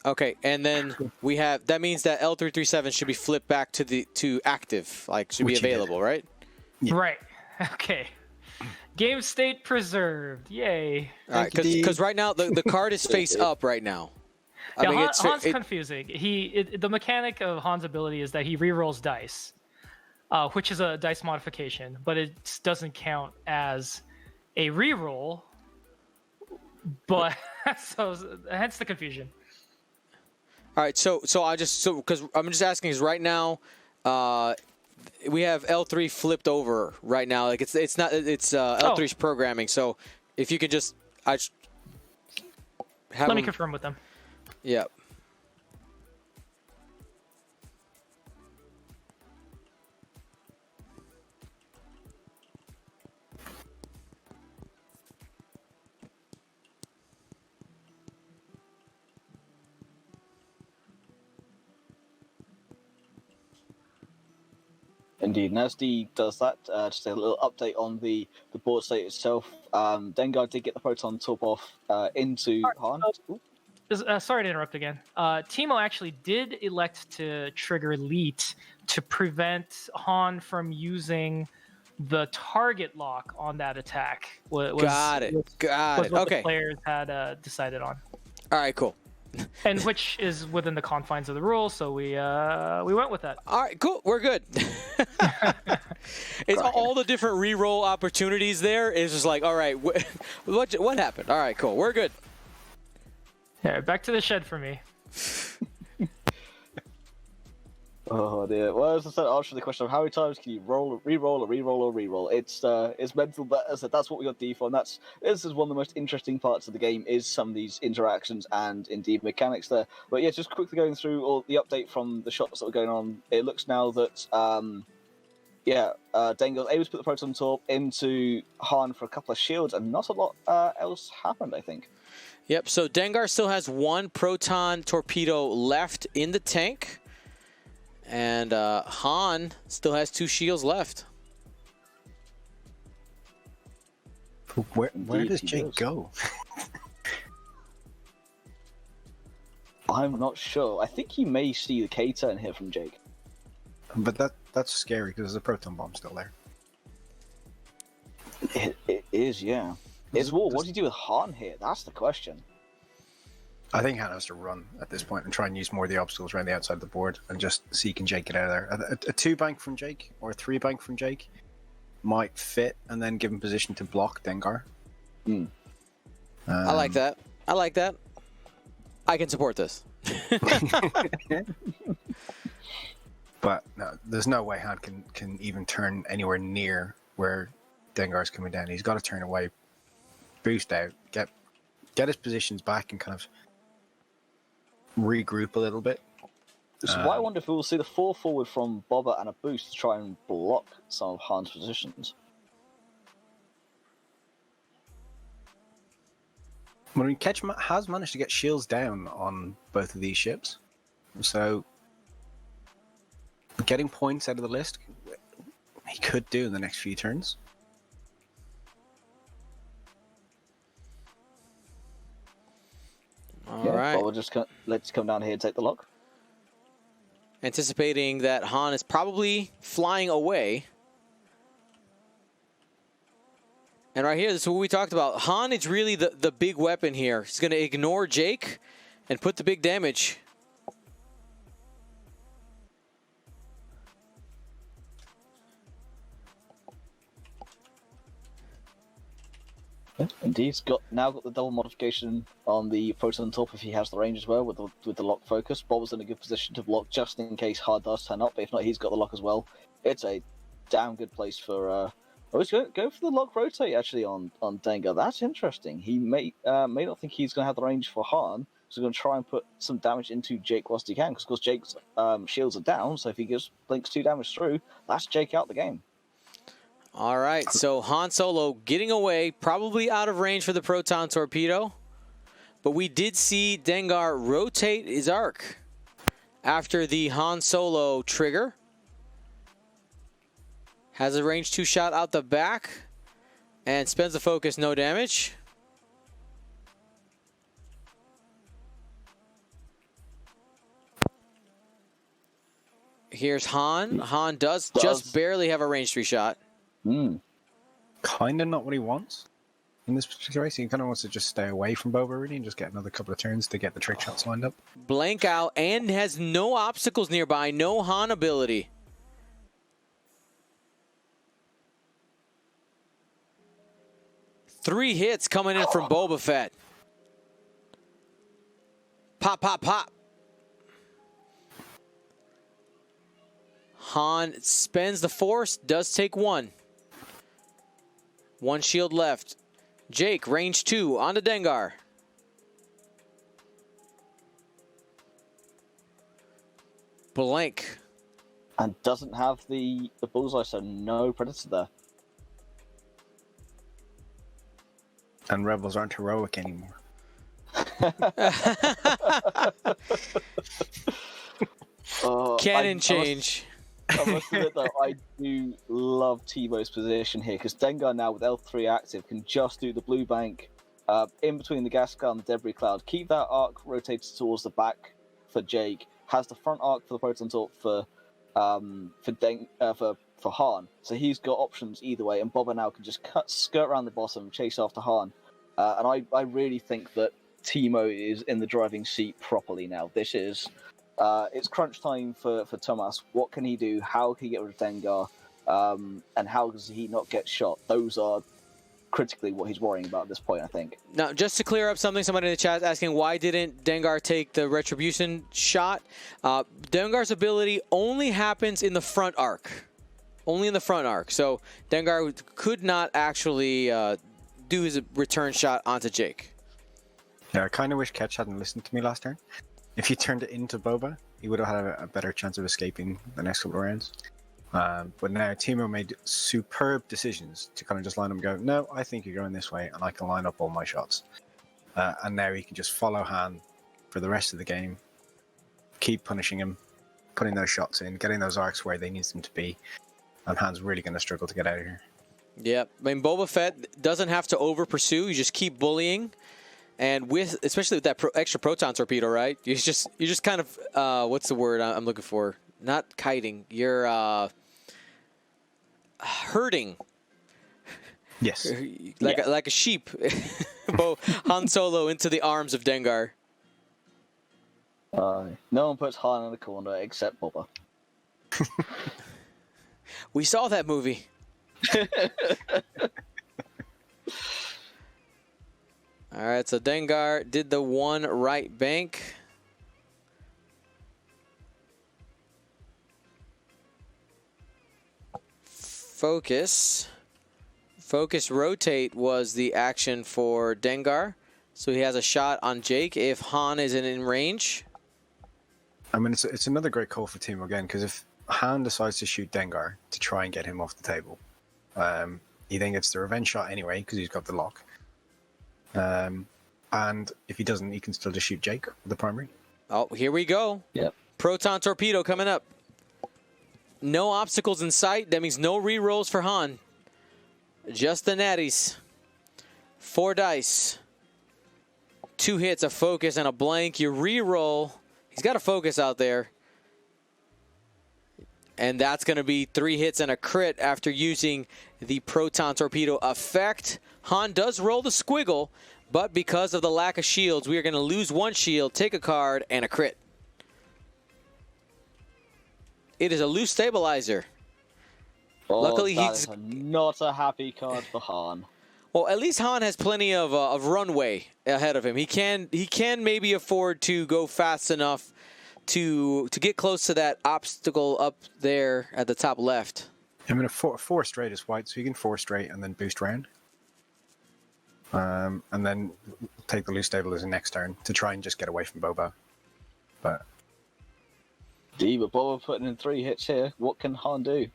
Okay, and then we have that means that L337 should be flipped back to active, like should be available, right?
Yeah. Right. Okay. Game state preserved. Yay.
All right, because right now the card is face up right now.
Han's confusing. The mechanic of Han's ability is that he rerolls dice. which is a dice modification, but it doesn't count as a reroll. But so hence the confusion.
All right, so because I'm just asking is right now, we have L3 flipped over right now. Like it's not L3's programming. So if you could just let
me confirm with them.
Yeah.
Indeed, and as D does that, just a little update on the board state itself. Dengar did get the proton top off into Han.
Sorry to interrupt again. Timo actually did elect to trigger Leet to prevent Han from using the target lock on that attack.
Got it.
What
Okay.
the players had decided on.
All right, cool.
And which is within the confines of the rules, so we went with that.
All right, cool. We're good. It's all the different reroll opportunities there. It's just like, all right, what happened? All right, cool. We're good.
Yeah, back to the shed for me.
Oh dear. Well, as I said, answer the question of how many times can you re-roll? It's mental, but as I said, that's what we got D for, and this is one of the most interesting parts of the game is some of these interactions and indeed mechanics there. But yeah, just quickly going through all the update from the shots that were going on. It looks now that Dengar was able to put the proton torp into Han for a couple of shields, and not a lot else happened, I think.
Yep. So Dengar still has one proton torpedo left in the tank. And Han still has 2 shields left.
Where does Jake go?
I'm not sure. I think he may see the K-turn here from Jake.
But that's scary because there's a proton bomb still there.
It is, yeah. What do you do with Han here? That's the question.
I think Han has to run at this point and try and use more of the obstacles around the outside of the board and just see can Jake get out of there. A 2-bank from Jake or a 3-bank from Jake might fit and then give him position to block Dengar.
I like that. I can support this.
But no, there's no way Han can even turn anywhere near where Dengar's coming down. He's got to turn away, boost out, get his positions back and kind of regroup a little bit.
So I wonder if we will see the 4 forward from Boba and a boost to try and block some of Han's positions.
I mean, Ketch has managed to get shields down on both of these ships, so getting points out of the list he could do in the next few turns.
All right.
Well, let's come down here and take the lock.
Anticipating that Han is probably flying away. And right here, this is what we talked about. Han is really the big weapon here. He's going to ignore Jake and put the big damage.
Indeed, he's now got the double modification on the proton top if he has the range as well with the lock focus. Bob was in a good position to block just in case Hard does turn up, but if not, he's got the lock as well. It's a damn good place for. He's going to go for the lock rotate actually on Dengar. That's interesting. He may not think he's going to have the range for Han, so he's going to try and put some damage into Jake whilst he can, because of course Jake's shields are down. So if he just blinks 2 damage through, that's Jake out the game.
All right, so Han Solo getting away, probably out of range for the proton torpedo. But we did see Dengar rotate his arc after the Han Solo trigger. Has a range 2 shot out the back and spends the focus, no damage. Here's Han. Han does just barely have a range 3 shot.
Kind of not what he wants in this particular race. He kind of wants to just stay away from Boba really and just get another couple of turns to get the trick shots lined up.
Blank out and has no obstacles nearby, no Han ability. 3 hits coming in from Boba Fett. Pop, pop, pop. Han spends the Force, does take 1. 1 shield left. Jake, range 2, on to Dengar. Blank.
And doesn't have the bullseye, so no Predator there.
And Rebels aren't heroic anymore.
Canon change.
I must admit, though, I do love Timo's position here, because Dengar now with L3 active can just do the blue bank in between the gas car and the debris cloud. Keep that arc rotated towards the back for Jake. Has the front arc for the proton torp for Han. So he's got options either way, and Boba now can just skirt around the bottom, chase after Han. And I really think that Timo is in the driving seat properly now. This is it's crunch time for Thomas. What can he do? How can he get rid of Dengar? And how does he not get shot? Those are critically what he's worrying about at this point, I think.
Now, just to clear up something, somebody in the chat is asking, why didn't Dengar take the Retribution shot? Dengar's ability only happens in the front arc. Only in the front arc. So Dengar could not actually do his return shot onto Jake.
Yeah, I kind of wish Ketch hadn't listened to me last turn. If he turned it into Boba, he would have had a better chance of escaping the next couple of rounds. But now Timo made superb decisions to kind of just line up and go, no, I think you're going this way, and I can line up all my shots. And now he can just follow Han for the rest of the game, keep punishing him, putting those shots in, getting those arcs where they need them to be, and Han's really going to struggle to get out of here.
Yeah, I mean, Boba Fett doesn't have to over pursue. You just keep bullying, and especially with that extra proton torpedo, right? You're just kind of what's the word I'm looking for? Not kiting. You're herding.
Yes.
Like a sheep. Han Solo into the arms of Dengar.
No one puts Han in the corner except Boba.
We saw that movie. All right, so Dengar did the 1 right bank. Focus rotate was the action for Dengar. So he has a shot on Jake if Han isn't in range.
I mean, it's another great call for Timo again, because if Han decides to shoot Dengar to try and get him off the table, he then gets the revenge shot anyway, because he's got the lock. And if he doesn't, he can still just shoot Jake with the primary.
Oh, here we go.
Yep.
Proton torpedo coming up. No obstacles in sight. That means no re-rolls for Han. Just the natties. 4 dice. 2 hits, a focus, and a blank. You re-roll. He's got a focus out there. And that's going to be 3 hits and a crit after using the proton torpedo effect. Han does roll the squiggle, but because of the lack of shields, we are going to lose 1 shield, take a card, and a crit. It is a loose stabilizer.
Oh,
Luckily,
he's not a happy card for Han.
Well, at least Han has plenty of runway ahead of him. He can maybe afford to go fast enough to get close to that obstacle up there at the top left.
I mean, a 4 straight is white, so you can 4 straight and then boost round. And then take the loose stabilizer next turn to try and just get away from Boba. But
Boba putting in 3 hits here. What can Han do?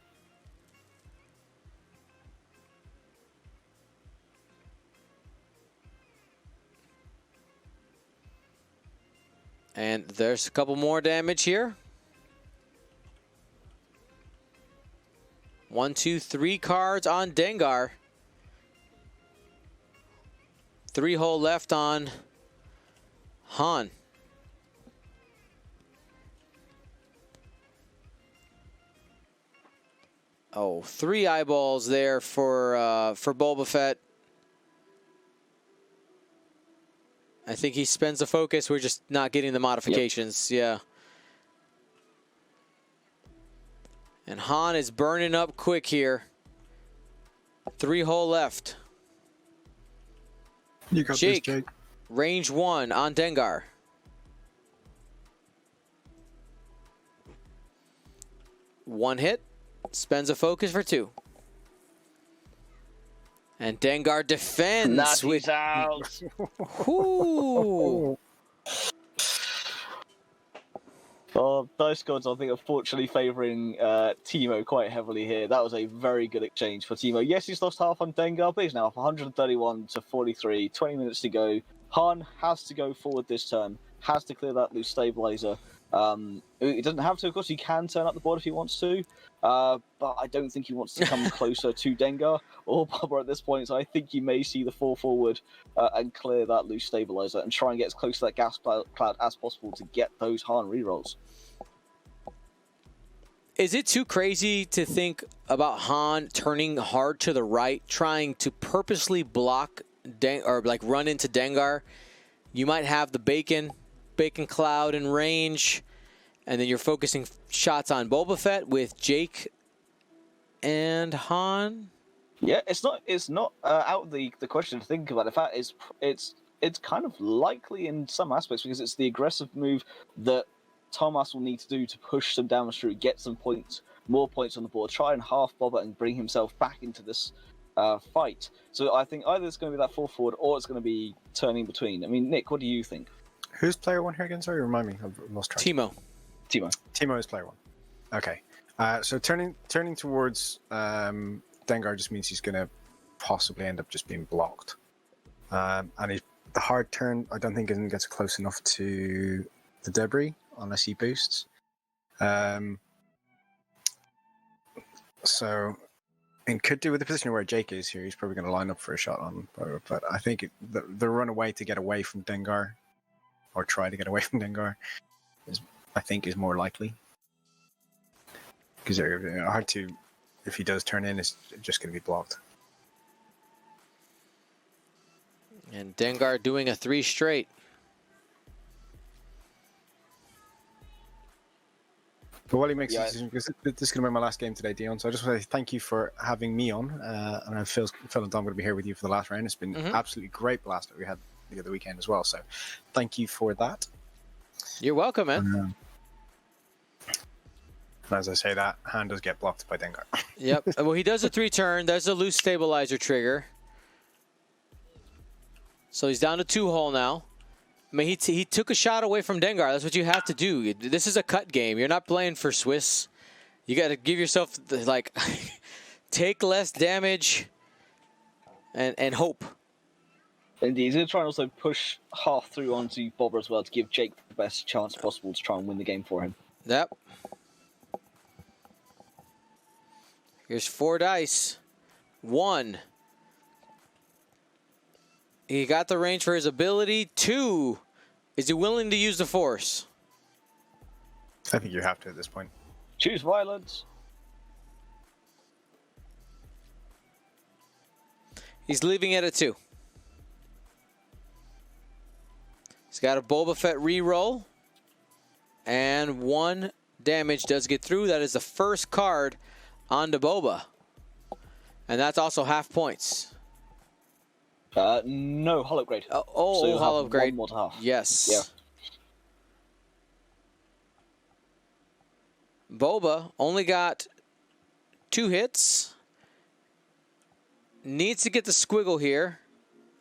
And there's a couple more damage here. 1, 2, 3 cards on Dengar. 3 hole left on Han. Oh, 3 eyeballs there for Boba Fett. I think he spends the focus. We're just not getting the modifications. Yep. Yeah. And Han is burning up quick here. 3 hole left.
You got
Jake,
this, Jake.
range 1 on Dengar. One hit, spends a focus for 2. And Dengar defends
Natty's
with...
out.
Ooh.
Oh, Dice Gods, I think, unfortunately favouring Timo quite heavily here. That was a very good exchange for Timo. Yes, he's lost half on Dengar, but he's now up 131 to 43. 20 minutes to go. Han has to go forward this turn. Has to clear that loose stabilizer. He doesn't have to, of course. He can turn up the board if he wants to, but I don't think he wants to come closer to Dengar or Barbara at this point. So I think he may see the 4 forward and clear that loose stabilizer and try and get as close to that gas cloud as possible to get those Han rerolls.
Is it too crazy to think about Han turning hard to the right, trying to purposely block or like run into Dengar? You might have the bacon cloud in range, and then you're focusing shots on Boba Fett with Jake and Han.
Yeah, it's not out of the question to think about. In fact, it's kind of likely in some aspects because it's the aggressive move that Thomas will need to do to push some damage through, get some points, more points on the board, try and half Boba and bring himself back into this fight. So I think either it's going to be that 4 forward or it's going to be turning between. I mean, Nick, what do you think?
Who's player 1 here again? Sorry, remind me. I've lost track.
Timo.
Timo is player 1. Okay. So turning towards Dengar just means he's going to possibly end up just being blocked. And the hard turn, I don't think it gets close enough to the debris unless he boosts. So it could do with the position where Jake is here. He's probably going to line up for a shot on, but I think the run away to get away from Dengar, or try to get away from Dengar, is more likely. Because they're hard to, if he does turn in, it's just going to be blocked.
And Dengar doing a 3 straight.
But while he makes a decision, because this is going to be my last game today, Dion, so I just want to say thank you for having me on. And I feel and Dom going to be here with you for the last round. It's been absolutely great blast that we had the other weekend as well. So thank you for that.
You're welcome, man.
And as I say that, Han does get blocked by Dengar.
Yep. Well, he does a 3 turn. There's a loose stabilizer trigger. So he's down to 2 hull now. I mean, he took a shot away from Dengar. That's what you have to do. This is a cut game. You're not playing for Swiss. You got to give yourself, like, take less damage and hope.
Indeed, he's going to try and also push half through onto Bobber as well to give Jake the best chance possible to try and win the game for him.
Yep. Here's 4 dice. 1. He got the range for his ability. 2. Is he willing to use the Force?
I think you have to at this point.
Choose violence.
He's leaving it at 2. He's got a Boba Fett reroll. And 1 damage does get through. That is the first card onto Boba. And that's also half points.
No, hull upgrade.
So hull upgrade.
1 more to half.
Yes.
Yeah.
Boba only got 2 hits. Needs to get the squiggle here.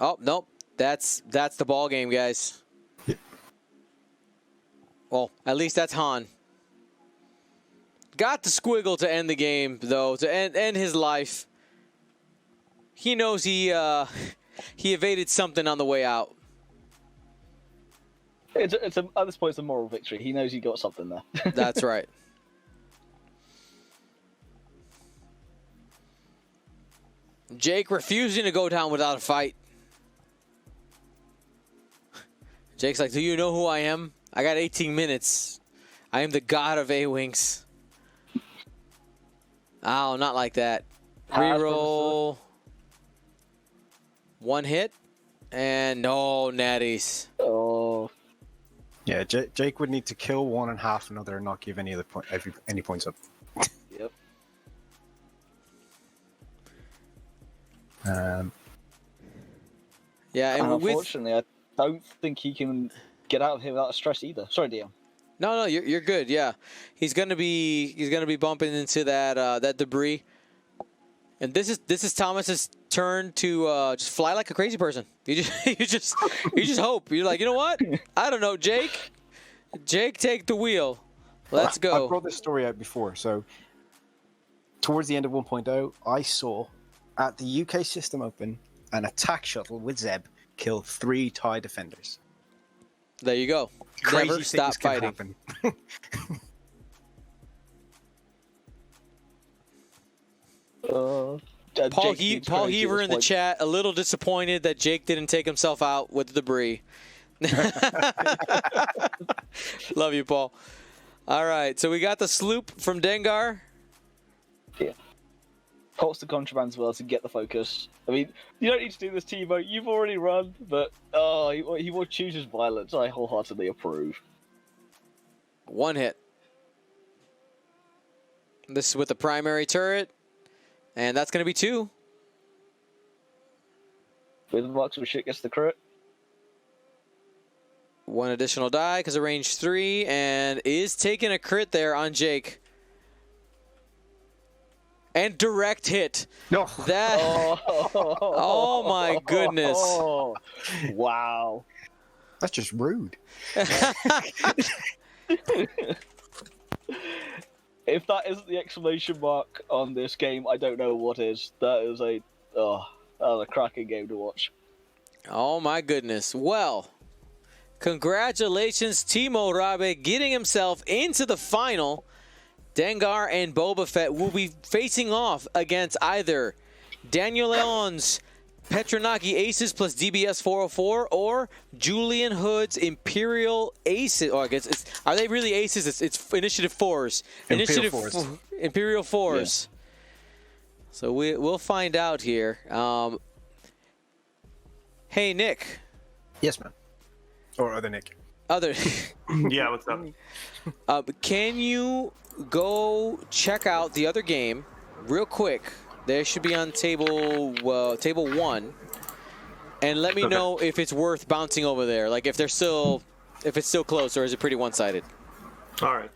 Oh, nope. That's the ball game, guys. Well, at least that's Han. Got the squiggle to end the game, though, to end his life. He knows he evaded something on the way out.
At this point, it's a moral victory. He knows he got something there.
That's right. Jake refusing to go down without a fight. Jake's like, do you know who I am? I got 18 minutes. I am the god of A-Wings. Oh, not like that. Reroll. 1 hit. And no natties.
Oh.
Yeah, Jake would need to kill 1 and half another and not give any points up.
Yep.
Yeah,
And
and
unfortunately, I don't think he can get out of here without stress either. Sorry, Dion.
No, you're good. Yeah, he's gonna be bumping into that debris, and this is Thomas's turn to just fly like a crazy person. You just hope. You're like, you know what? I don't know, Jake, take the wheel. Let's go.
I brought this story out before. So towards the end of 1.0, I saw at the UK System Open an attack shuttle with Zeb kill 3 TIE defenders.
There you go.
Crazy
Never stop
things can
fighting.
happen.
Paul Heaver in the chat, a little disappointed that Jake didn't take himself out with the debris. Love you, Paul. All right, so we got the sloop from Dengar.
Yeah. Pops the contraband as well to get the focus. I mean, you don't need to do this, Timo. You've already run, but he will choose his violence. I wholeheartedly approve.
1 hit. This is with the primary turret, and that's going to be 2.
With the box of shit gets the crit.
1 additional die because of range 3, and is taking a crit there on Jake. And direct hit.
No.
That. Oh my goodness.
Oh, wow.
That's just rude.
If that isn't the exclamation mark on this game, I don't know what is. That was a cracking game to watch.
Oh my goodness. Well, congratulations, Timo Raabe, getting himself into the final. Dengar and Boba Fett will be facing off against either Daniel Leon's Petronaki Aces plus DBS 404 or Julian Hood's Imperial Aces. Oh, I guess are they really Aces? It's Initiative 4s. Imperial 4s. Yeah. So we'll find out here. Hey, Nick.
Yes, man. Or other Nick.
Other.
Yeah, what's up?
Can you go check out the other game real quick? They should be on table 1, and let me know if it's worth bouncing over there. Like if it's still close, or is it pretty one-sided?
All right.